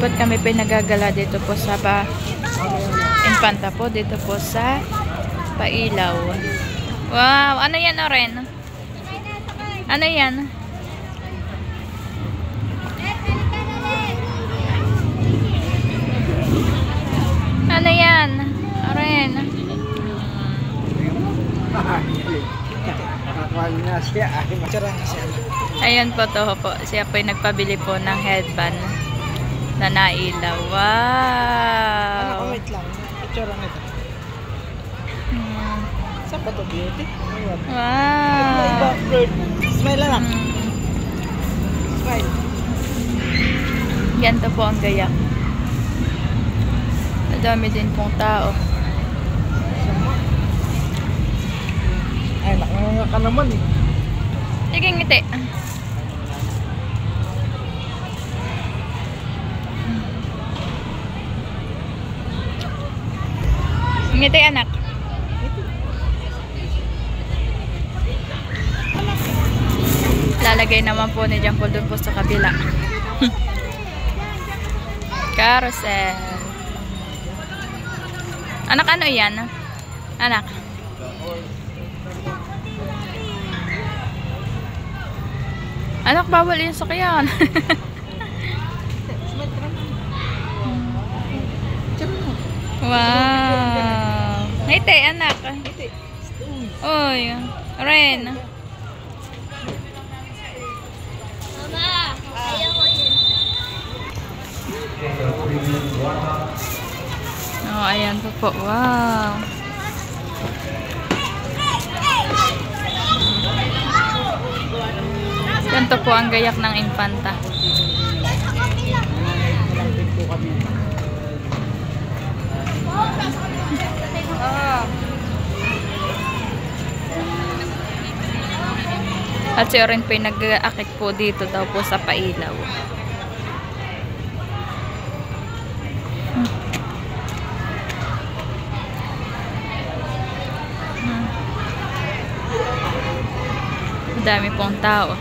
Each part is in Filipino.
Ba't kami pinagagala dito po sa Infanta po, dito po sa Pailaw. Wow, ano yan, Oren? Ano yan? Ano yan, Oren? Ayan po to po. Siya po yung nagpabili po ng headband na nailaw. Wow! Wait lang. Picture lang ito. Saan ba ito, beauty? Wow! Smile lang. Smile. Yan to po ang gayak. Madami din pong tao. Ay, nakanganga ka naman eh. Sige, ngiti. Ngiti, anak. Lalagay naman po ni John Paul doon po sa kabila. Carousel. Anak, ano yan? Anak. Anak, bawal yung sakyan. Wow. Ngiti, anak. Uy, Ren. Mama, ayaw ko yun. Oh, ayan po. Wow. Ganito po ang gayak ng Infanta. At si Oren po yung nag-aakit po dito daw po sa Pailaw. Dami pong tao.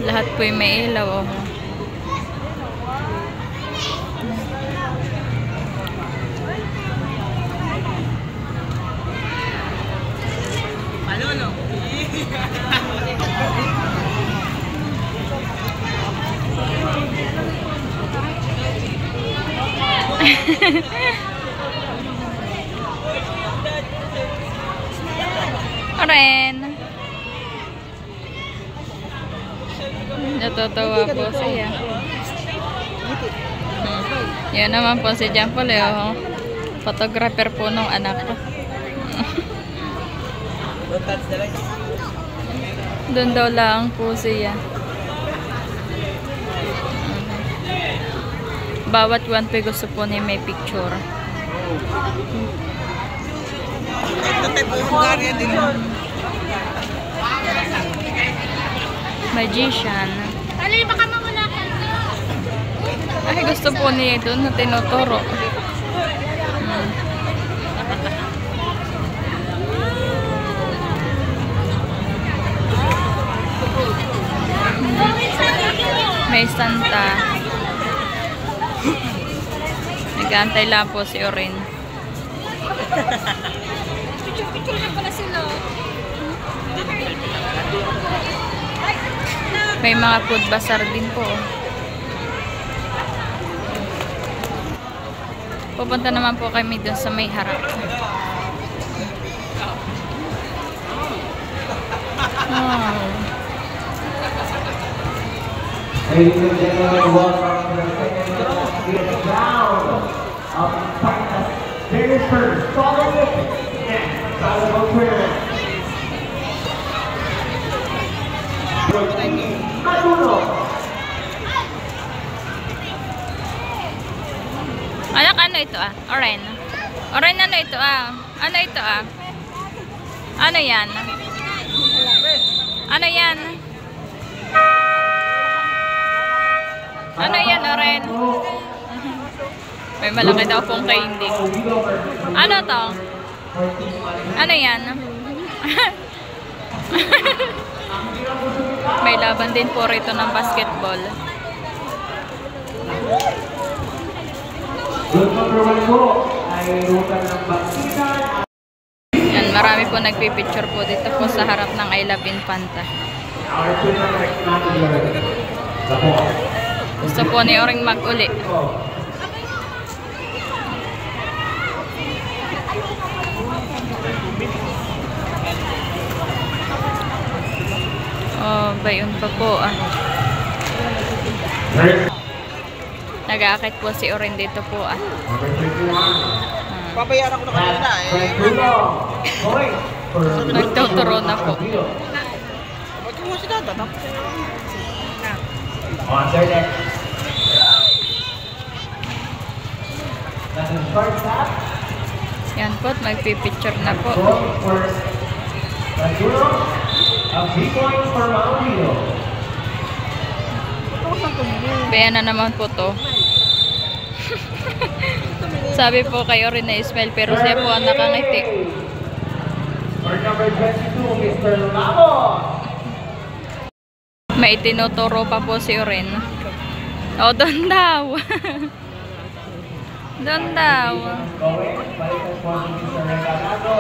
Lahat po yung may ilaw. Oh. Malolo. Oren. Natutuwa po siya. Yan naman po si John Paul. Oh. Photographer po nung anak ko. Doon daw lang po siya. Bawat one po gusto po niya may picture. Magician. Alay, baka mawala ka. Ay, gusto po niya doon na tinuturo. May Santa. Nag-aantay lang po si Oren. Picture na pala sila. May mga food bazaar din po. Pupunta naman po kami dun sa may harap. Wow. Ladies and gentlemen, welcome to the second round of Infanta Finishers Solid and Solid Tournament. Maduno. Anak, ano ito ah? Oren. Oren, ano ito ah? Ano ito ah? Ano yan? Ano yan? Ano yan, Oren? May malaki daw pong candy. Ano to? Ano yan? May laban din po rito ng basketball. Group number 1 po ay ruta ng Basilan. Yan, marami po nagpipicture po dito po sa harap ng I Love Infanta. Our tournament manager, the boss. Gusto po ni Oring mag-uli. Oh, bayon pa po ah. Nag-aakit po si Orin dito po ah. Number 21. Papayaran ko na kanina eh. Nagtuturo na po. Ba't mo si Dada? On their neck. That's the first half. Yan po, magpipicture na po. Goal for Maduro. A big point for Mount View. Bayan na naman po to. Sabi po kayo rin na smile pero siya po ang nakangiti. For number 22, Mr. Ramos. May tinuturo pa po si Orin. O, doon daw. Doon daw. Balikan po si Mr. Regalado.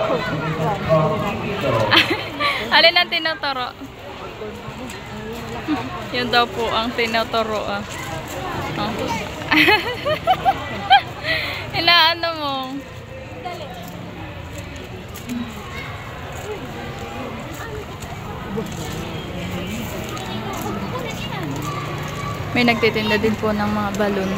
Alin ang tinuturo? Yun daw po ang tinuturo. Ah. Oh. Inaano mo? May nagtitinda din po ng mga balon.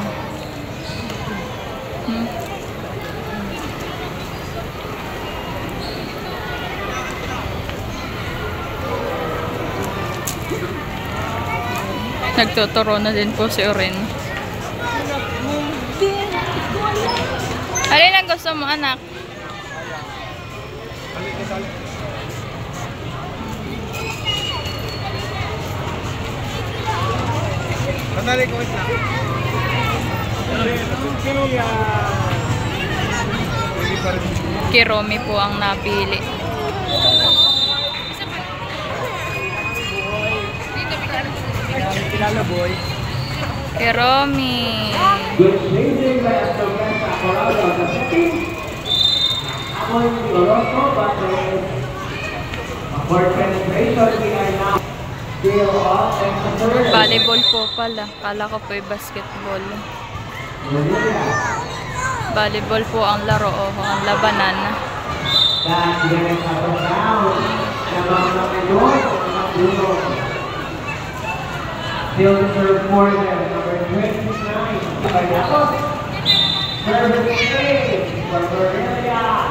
Nagtuturo na din po si Orin. Alin ang gusto mo, anak? Sandali ko isa. Kiromi po ang napili. Kilala boy. Kiromi. Good chasing by Astogasa Corrado. The second. Amoy Loroso, but for penetration, we are now still off and the third. Volleyball po pala. Kala ko po yung basketball. Volleyball po ang laro o ang labanan. That getting up and down. Namang Mendoy, Maduro. Still the third for them, number 29. Pagkakos. Service game for Cornelia.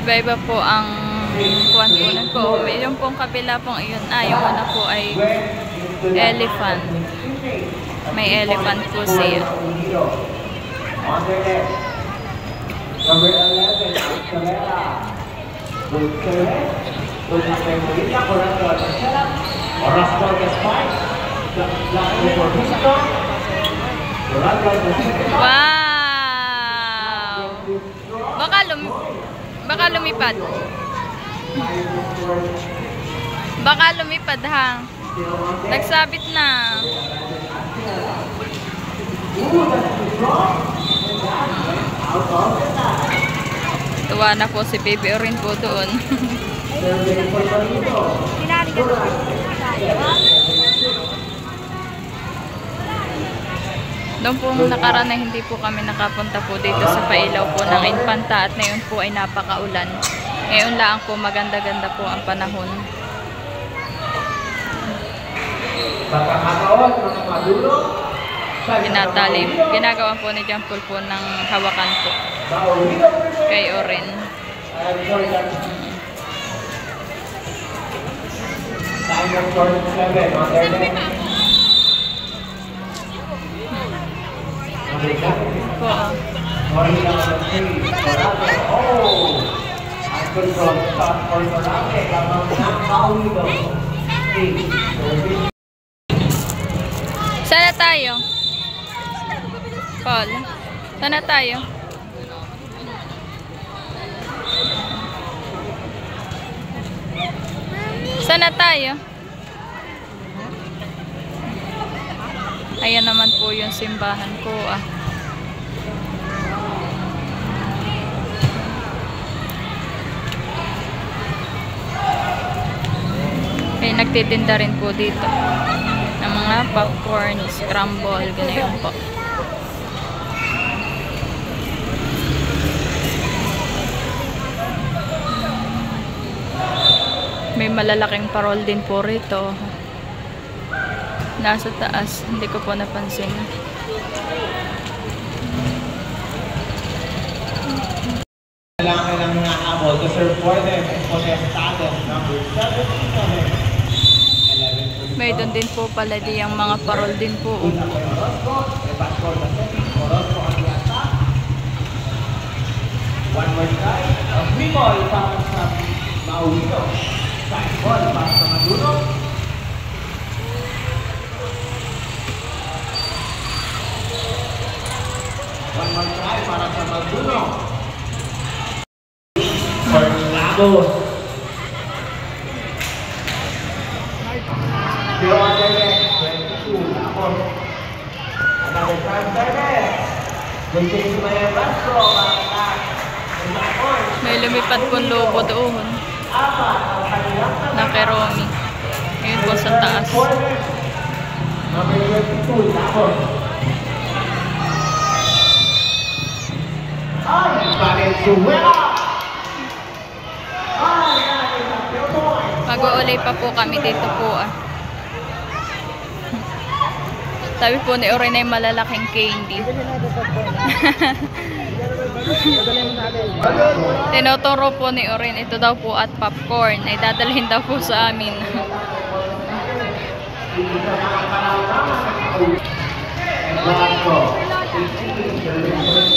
Iba-iba po ang kuwan po. Yung pong kabila pong iyon. Yung una po ay elephant. May elephant po siya. On their next. Number 11, Escalera. Good service. Good number 3, Corrado Arcela. Orasco Gaspar. Last for Houston. Corrado Arcela. Wow! Baka lumipad. Baka lumipad ha. Nagsabit na. Tuwa na po si Baby Orin po doon. Doon po nakaraan na hindi po kami nakapunta po dito sa pailaw po ng Infanta at ngayon po ay napakaulan. Ngayon lang po maganda-ganda po ang panahon. Pagkakataon, mga Maduro. Ginagawa po ni John Paul po ng hawakan po kay Orin. Time of 47 on their neck. Po. Morning on the 3. Corrado. Oh! Ang control shot for Corrado. Lamang na Paulido. Sana tayo? Paul, sana tayo? Saan na tayo? Ayan naman po yung simbahan ko ah. May nagtitinda rin po dito ng mga popcorn, scramble, ganyan po. May malalaking parol din po rito. Nasa taas, hindi ko po napansin. Kailangan lang nahabol to serve for them and Potestades number 77. May doon din po pala di ang mga parol din po. Una kay Orozco, de Pascual Pacific, Orozco Aliasa. One more try. Bimol para sa Mauwino. Sideball para sa Maduro. One more try para sa Maduro. Fernando. Zero on the next, 22, tapos. Another time service. Gunting si Maria Castro, makita. May lumipad pong lobo doon. Na kay Romy. Ngayon po sa taas. Number 22, tapos. Ay, Valenzuela! Mag-uulay pa po kami dito po ah. Sabi po ni Oren ay malalaking candy. Tinuturo po ni Oren, ito daw po at popcorn ay dadalhin daw po sa amin.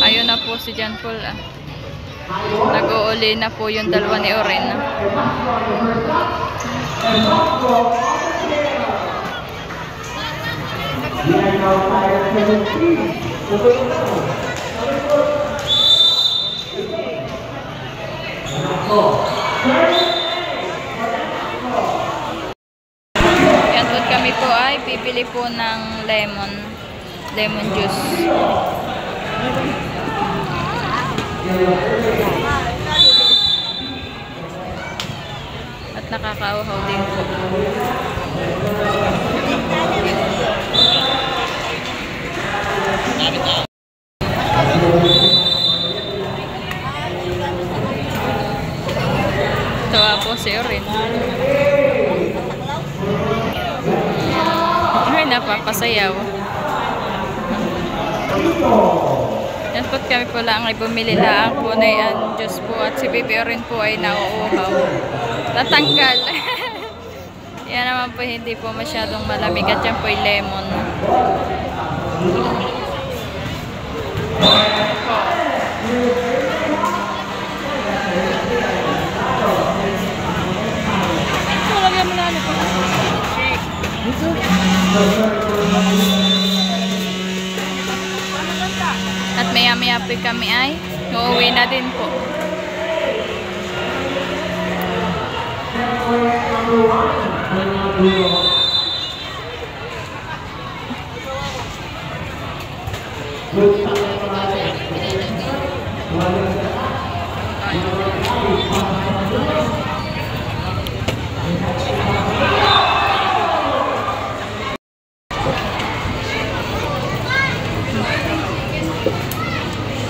Ayun na po si John Paul ah. Nag-uuli na po yung dalawa ni Oren. Yan po kami po ay pipili po ng lemon juice. At nakakauhaw din po. Tawa po si Oren. Ay, napapasayaw. Yan po kami po lang ay bumili lang po na yan juice po at si Baby Oren po ay nauuhaw. Tatanggal. Yan naman po hindi po masyadong malamig at yan po ay lemon. At maya-maya po kami ay uuwi na din po.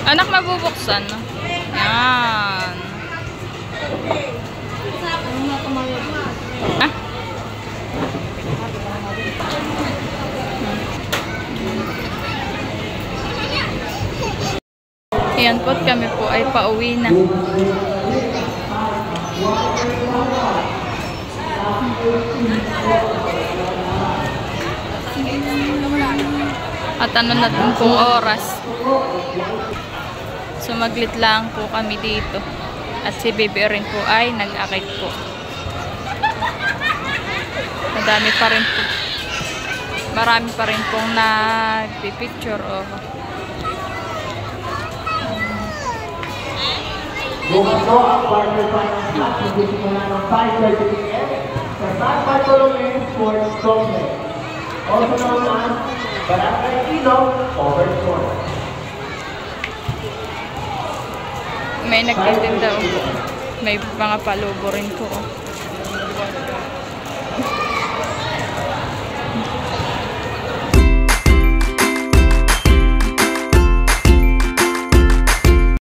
Anak, mabubuksan, no? Yan. Ah? Ayan po, kami po ay pauwi na. At ano na din pong oras. Sumaglit lang po kami dito. At si Baby Oren po ay nag-akit po. Madami pa rin po. Marami pa rin pong nagpipicture. Oh. Bukas po ang quarter final match. Hindi simula ng 5:30 p.m. sa San Bartolome Sports Complex, also known as Barangay Ilog Overstone. May nagtitinda. May mga palubo rin po.